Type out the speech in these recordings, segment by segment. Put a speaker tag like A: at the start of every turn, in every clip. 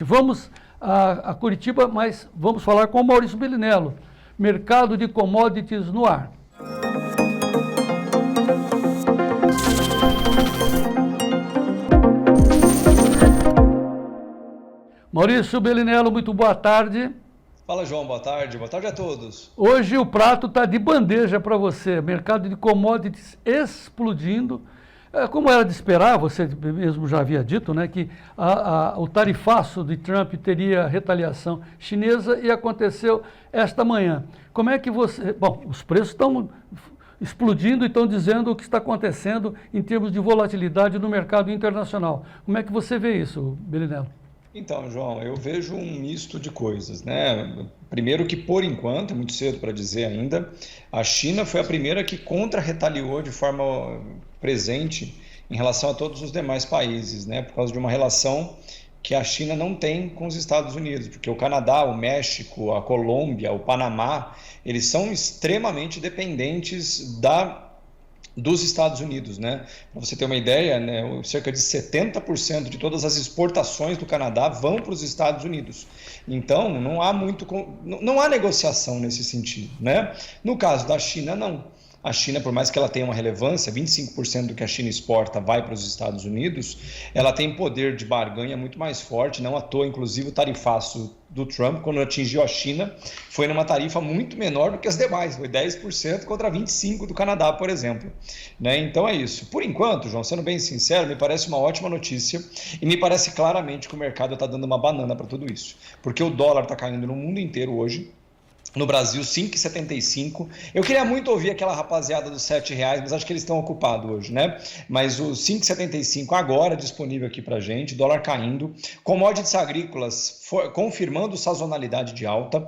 A: Vamos a Curitiba, mas vamos falar com o Maurício Bellinello. Mercado de commodities no ar. Maurício Bellinello, muito boa tarde.
B: Fala, João, boa tarde a todos.
A: Hoje o prato está de bandeja para você, mercado de commodities explodindo. Como era de esperar, você mesmo já havia dito, né, que o tarifaço de Trump teria retaliação chinesa e aconteceu esta manhã. Como é que você... Bom, os preços estão explodindo e estão dizendo o que está acontecendo em termos de volatilidade no mercado internacional. Como é que você vê isso, Bellinello?
B: Então, João, eu vejo um misto de coisas, né? Primeiro que, por enquanto, é muito cedo para dizer ainda, a China foi a primeira que contra-retaliou de forma presente em relação a todos os demais países, né? Por causa de uma relação que a China não tem com os Estados Unidos, porque o Canadá, o México, a Colômbia, o Panamá, eles são extremamente dependentes dos Estados Unidos, né? Para você ter uma ideia, né, cerca de 70% de todas as exportações do Canadá vão para os Estados Unidos. Então, não há negociação nesse sentido, né? No caso da China, não. A China, por mais que ela tenha uma relevância, 25% do que a China exporta vai para os Estados Unidos, ela tem poder de barganha muito mais forte, não à toa, inclusive o tarifaço do Trump, quando atingiu a China, foi numa tarifa muito menor do que as demais, foi 10% contra 25% do Canadá, por exemplo. Né? Então é isso. Por enquanto, João, sendo bem sincero, me parece uma ótima notícia e me parece claramente que o mercado está dando uma banana para tudo isso, porque o dólar está caindo no mundo inteiro hoje. No Brasil, 5,75. Eu queria muito ouvir aquela rapaziada dos R$7, mas acho que eles estão ocupados hoje, né? Mas o 5,75 agora disponível aqui para gente, dólar caindo, commodities agrícolas confirmando sazonalidade de alta,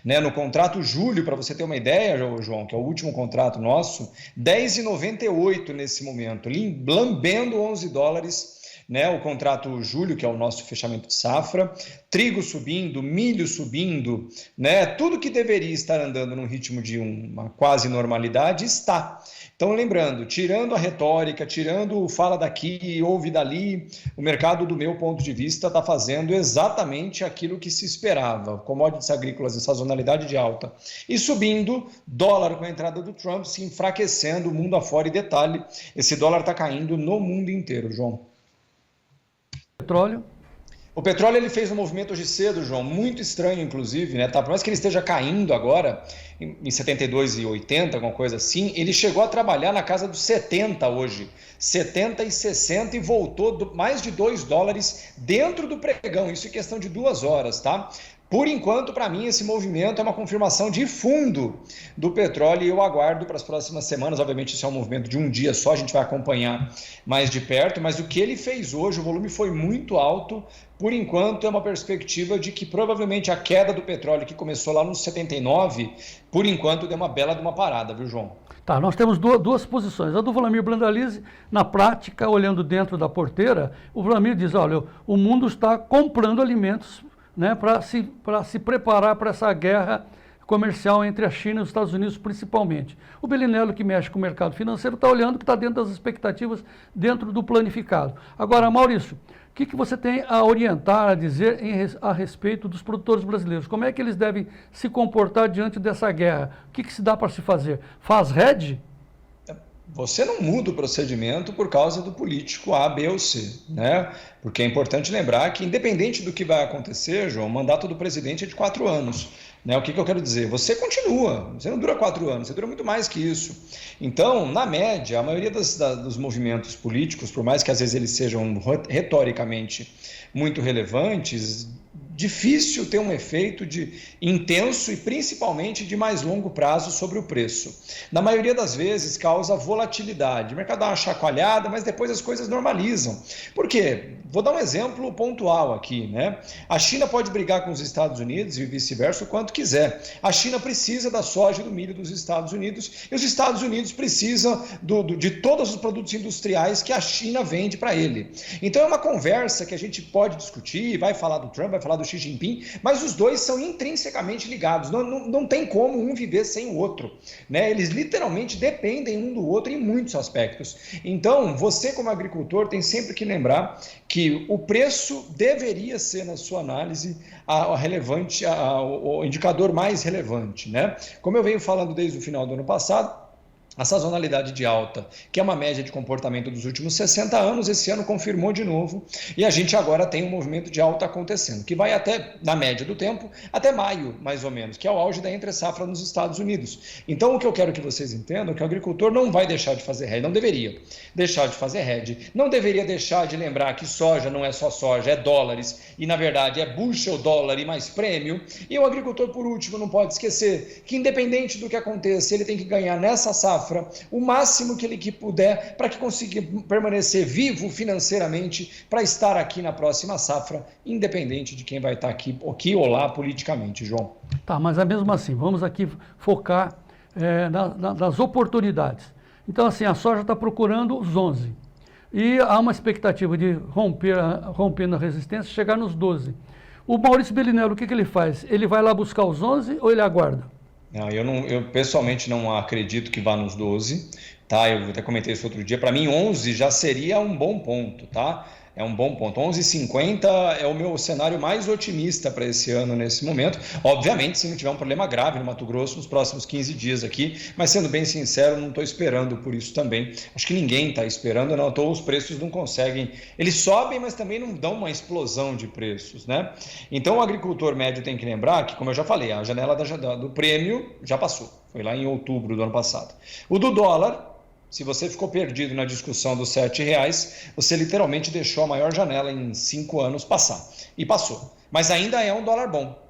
B: né? No contrato julho, para você ter uma ideia, João, que é o último contrato nosso, 10,98 nesse momento, lambendo $11. Né, o contrato julho, que é o nosso fechamento de safra, trigo subindo, milho subindo, né, tudo que deveria estar andando num ritmo de uma quase normalidade está. Então, lembrando, tirando a retórica, tirando o fala daqui, ouve dali, o mercado, do meu ponto de vista, está fazendo exatamente aquilo que se esperava. Commodities agrícolas em sazonalidade de alta e subindo, dólar com a entrada do Trump se enfraquecendo, o mundo afora. E detalhe, esse dólar está caindo no mundo inteiro, João.
A: Petróleo?
B: O petróleo ele fez um movimento hoje cedo, João, muito estranho, inclusive, né? Tá, por mais que ele esteja caindo agora, em 72,80, alguma coisa assim, ele chegou a trabalhar na casa dos 70 hoje, 70 e 60, e voltou mais de $2 dentro do pregão, isso em questão de 2 horas, tá? Por enquanto, para mim, esse movimento é uma confirmação de fundo do petróleo e eu aguardo para as próximas semanas. Obviamente, isso é um movimento de um dia só, a gente vai acompanhar mais de perto, mas o que ele fez hoje, o volume foi muito alto. Por enquanto, é uma perspectiva de que provavelmente a queda do petróleo, que começou lá nos 79, por enquanto deu uma bela de uma parada, viu, João?
A: Tá, nós temos duas posições. A do Vladimir Brandalize, na prática, olhando dentro da porteira, o Vladimir diz, olha, o mundo está comprando alimentos, né, para se preparar para essa guerra comercial entre a China e os Estados Unidos, principalmente. O Bellinello, que mexe com o mercado financeiro, está olhando que está dentro das expectativas, dentro do planificado. Agora, Maurício, o que você tem a orientar, a dizer a respeito dos produtores brasileiros? Como é que eles devem se comportar diante dessa guerra? O que se dá para se fazer? Faz hedge?
B: Você não muda o procedimento por causa do político A, B ou C, né? Porque é importante lembrar que, independente do que vai acontecer, João, o mandato do presidente é de 4 anos. Né? O que eu quero dizer? Você continua, você não dura 4 anos, você dura muito mais que isso. Então, na média, a maioria dos movimentos políticos, por mais que às vezes eles sejam retoricamente muito relevantes, difícil ter um efeito intenso e principalmente de mais longo prazo sobre o preço. Na maioria das vezes causa volatilidade. O mercado dá uma chacoalhada, mas depois as coisas normalizam. Por quê? Vou dar um exemplo pontual aqui, né? A China pode brigar com os Estados Unidos e vice-versa o quanto quiser. A China precisa da soja e do milho dos Estados Unidos e os Estados Unidos precisam de todos os produtos industriais que a China vende para ele. Então é uma conversa que a gente pode discutir, vai falar do Trump, vai falar do Xi Jinping, mas os dois são intrinsecamente ligados, não tem como um viver sem o outro, né? Eles literalmente dependem um do outro em muitos aspectos. Então, você como agricultor tem sempre que lembrar que o preço deveria ser, na sua análise, o indicador mais relevante, né? Como eu venho falando desde o final do ano passado, a sazonalidade de alta, que é uma média de comportamento dos últimos 60 anos, esse ano confirmou de novo, e a gente agora tem um movimento de alta acontecendo, que vai até, na média do tempo, até maio, mais ou menos, que é o auge da entre-safra nos Estados Unidos. Então, o que eu quero que vocês entendam é que o agricultor não vai deixar de fazer hedge, não deveria deixar de fazer hedge, não deveria deixar de lembrar que soja não é só soja, é dólares, e na verdade é bushel, dólar e mais prêmio, e o agricultor, por último, não pode esquecer que, independente do que aconteça, ele tem que ganhar nessa safra o máximo que ele puder para que consiga permanecer vivo financeiramente para estar aqui na próxima safra, independente de quem vai estar aqui ou lá politicamente, João.
A: Tá, mas mesmo assim, vamos aqui focar nas oportunidades. Então, assim, a soja está procurando os 11 e há uma expectativa de romper na resistência, chegar nos 12. O Maurício Bellinello, o que ele faz? Ele vai lá buscar os 11 ou ele aguarda?
B: Não, eu pessoalmente não acredito que vá nos 12, tá? Eu até comentei isso outro dia. Para mim, 11 já seria um bom ponto, tá? É um bom ponto. 11,50 é o meu cenário mais otimista para esse ano, nesse momento. Obviamente, se não tiver um problema grave no Mato Grosso nos próximos 15 dias aqui, mas sendo bem sincero, não estou esperando por isso também. Acho que ninguém está esperando, não. Os preços não conseguem. Eles sobem, mas também não dão uma explosão de preços, né? Então, o agricultor médio tem que lembrar que, como eu já falei, a janela do prêmio já passou. Foi lá em outubro do ano passado. O do dólar, se você ficou perdido na discussão dos R$7, você literalmente deixou a maior janela em 5 anos passar. E passou. Mas ainda é um dólar bom.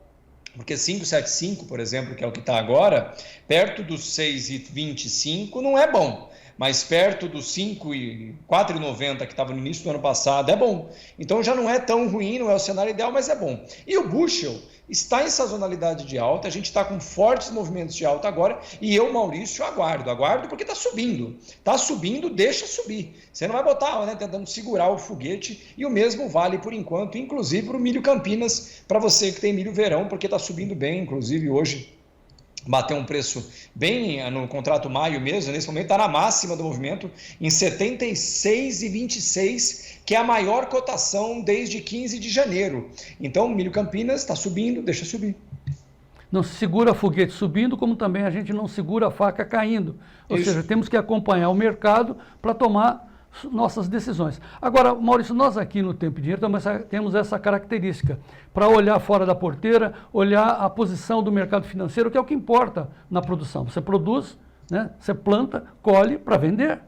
B: Porque 5,75, por exemplo, que é o que está agora, perto dos 6,25 não é bom. Mas perto dos 4,90 que estava no início do ano passado é bom. Então já não é tão ruim, não é o cenário ideal, mas é bom. E o bushel está em sazonalidade de alta, a gente está com fortes movimentos de alta agora, e eu, Maurício, aguardo porque está subindo, deixa subir. Você não vai botar, né, tentando segurar o foguete, e o mesmo vale por enquanto, inclusive para o milho Campinas, para você que tem milho verão, porque está subindo bem, inclusive hoje bateu um preço bem no contrato maio mesmo, nesse momento está na máxima do movimento, em 76,26, que é a maior cotação desde 15 de janeiro. Então, o milho Campinas está subindo, deixa subir.
A: Não se segura foguete subindo, como também a gente não segura a faca caindo. Ou seja, temos que acompanhar o mercado para tomar nossas decisões. Agora, Maurício, nós aqui no Tempo e Dinheiro também temos essa característica, para olhar fora da porteira, olhar a posição do mercado financeiro, que é o que importa na produção. Você produz, né? Você planta, colhe para vender,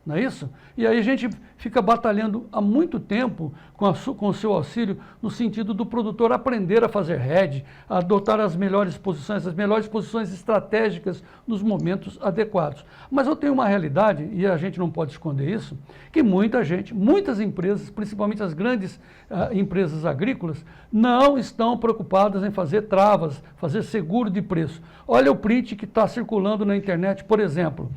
A: não é isso? E aí a gente fica batalhando há muito tempo com o seu auxílio, no sentido do produtor aprender a fazer hedge, a adotar as melhores posições estratégicas nos momentos adequados. Mas eu tenho uma realidade, e a gente não pode esconder isso, que muitas empresas, principalmente as grandes empresas agrícolas, não estão preocupadas em fazer travas, fazer seguro de preço. Olha o print que está circulando na internet, por exemplo.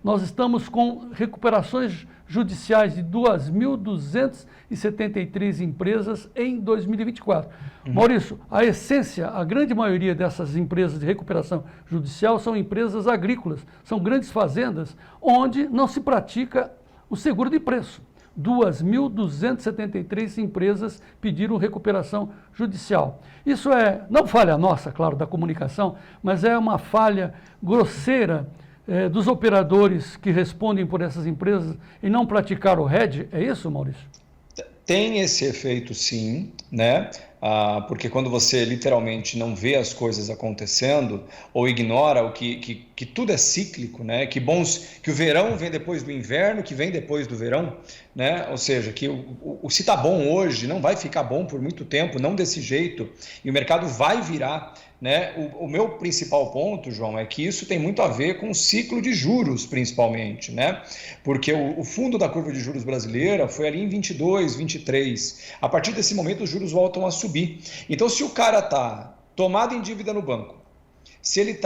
A: Nós estamos com recuperações judiciais de 2.273 empresas em 2024. Maurício, a essência, a grande maioria dessas empresas de recuperação judicial são empresas agrícolas, são grandes fazendas onde não se pratica o seguro de preço. 2.273 empresas pediram recuperação judicial. Isso não falha nossa, claro, da comunicação, mas é uma falha grosseira dos operadores que respondem por essas empresas e não praticar o hedge. É isso, Maurício?
B: Tem esse efeito, sim, né? Porque quando você literalmente não vê as coisas acontecendo ou ignora que tudo é cíclico, né? Que o verão vem depois do inverno, que vem depois do verão, né? Ou seja, que se está bom hoje, não vai ficar bom por muito tempo, não desse jeito, e o mercado vai virar, né? O meu principal ponto, João, é que isso tem muito a ver com o ciclo de juros, principalmente, né? Porque o fundo da curva de juros brasileira foi ali em 22, 23. A partir desse momento, os juros voltam a subir. Então, se o cara está tomado em dívida no banco, Se ele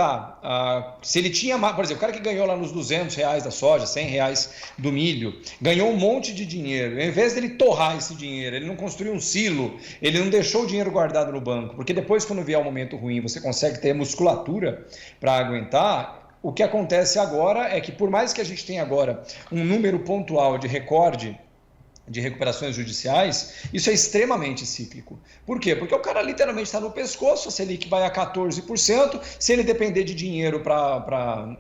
B: se ele tinha, por exemplo, o cara que ganhou lá nos R$ 200 da soja, R$ 100 do milho, ganhou um monte de dinheiro. Ao invés dele torrar esse dinheiro, ele não construiu um silo, ele não deixou o dinheiro guardado no banco, porque depois, quando vier um momento ruim, você consegue ter musculatura para aguentar. O que acontece agora é que, por mais que a gente tenha agora um número pontual de recorde de recuperações judiciais, isso é extremamente cíclico. Por quê? Porque o cara literalmente está no pescoço, a Selic vai a 14%, se ele depender de dinheiro para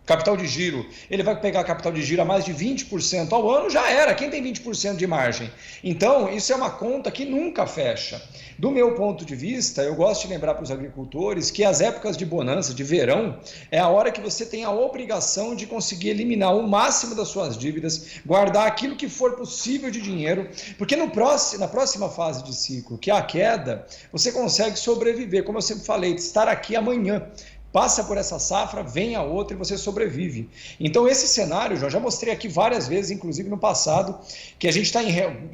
B: capital de giro, ele vai pegar capital de giro a mais de 20% ao ano, já era, quem tem 20% de margem? Então, isso é uma conta que nunca fecha. Do meu ponto de vista, eu gosto de lembrar para os agricultores que as épocas de bonança, de verão, é a hora que você tem a obrigação de conseguir eliminar o máximo das suas dívidas, guardar aquilo que for possível de dinheiro, porque na próxima fase de ciclo, que é a queda, você consegue sobreviver, como eu sempre falei, estar aqui amanhã. Passa por essa safra, vem a outra e você sobrevive. Então esse cenário, já mostrei aqui várias vezes, inclusive no passado, que a gente está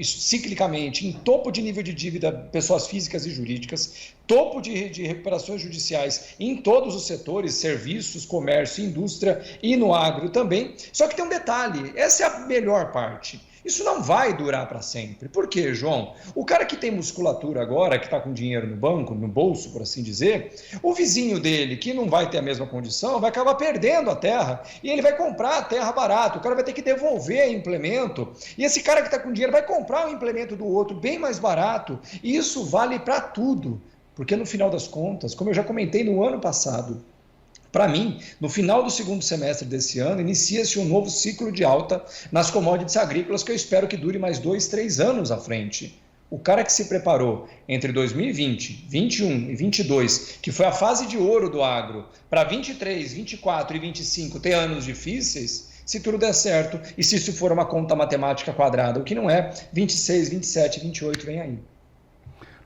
B: ciclicamente em topo de nível de dívida, pessoas físicas e jurídicas, topo de recuperações judiciais em todos os setores, serviços, comércio, indústria e no agro também. Só que tem um detalhe, essa é a melhor parte. Isso não vai durar para sempre. Por quê, João? O cara que tem musculatura agora, que está com dinheiro no banco, no bolso, por assim dizer, o vizinho dele, que não vai ter a mesma condição, vai acabar perdendo a terra e ele vai comprar a terra barato. O cara vai ter que devolver implemento e esse cara que está com dinheiro vai comprar o implemento do outro bem mais barato. E isso vale para tudo, porque no final das contas, como eu já comentei no ano passado, para mim, no final do segundo semestre desse ano, inicia-se um novo ciclo de alta nas commodities agrícolas que eu espero que dure mais 2, 3 anos à frente. O cara que se preparou entre 2020, 21 e 22, que foi a fase de ouro do agro, para 23, 24 e 25 ter anos difíceis, se tudo der certo e se isso for uma conta matemática quadrada, o que não é, 26, 27, 28 vem aí.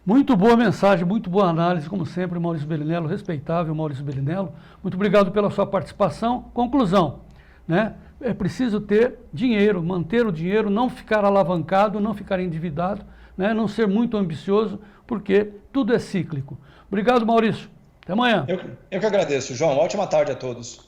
A: Muito boa mensagem, muito boa análise, como sempre, Maurício Bellinello, respeitável Maurício Bellinello. Muito obrigado pela sua participação. Conclusão, né? É preciso ter dinheiro, manter o dinheiro, não ficar alavancado, não ficar endividado, né? Não ser muito ambicioso, porque tudo é cíclico. Obrigado, Maurício. Até amanhã.
B: Eu que agradeço, João. Ótima tarde a todos.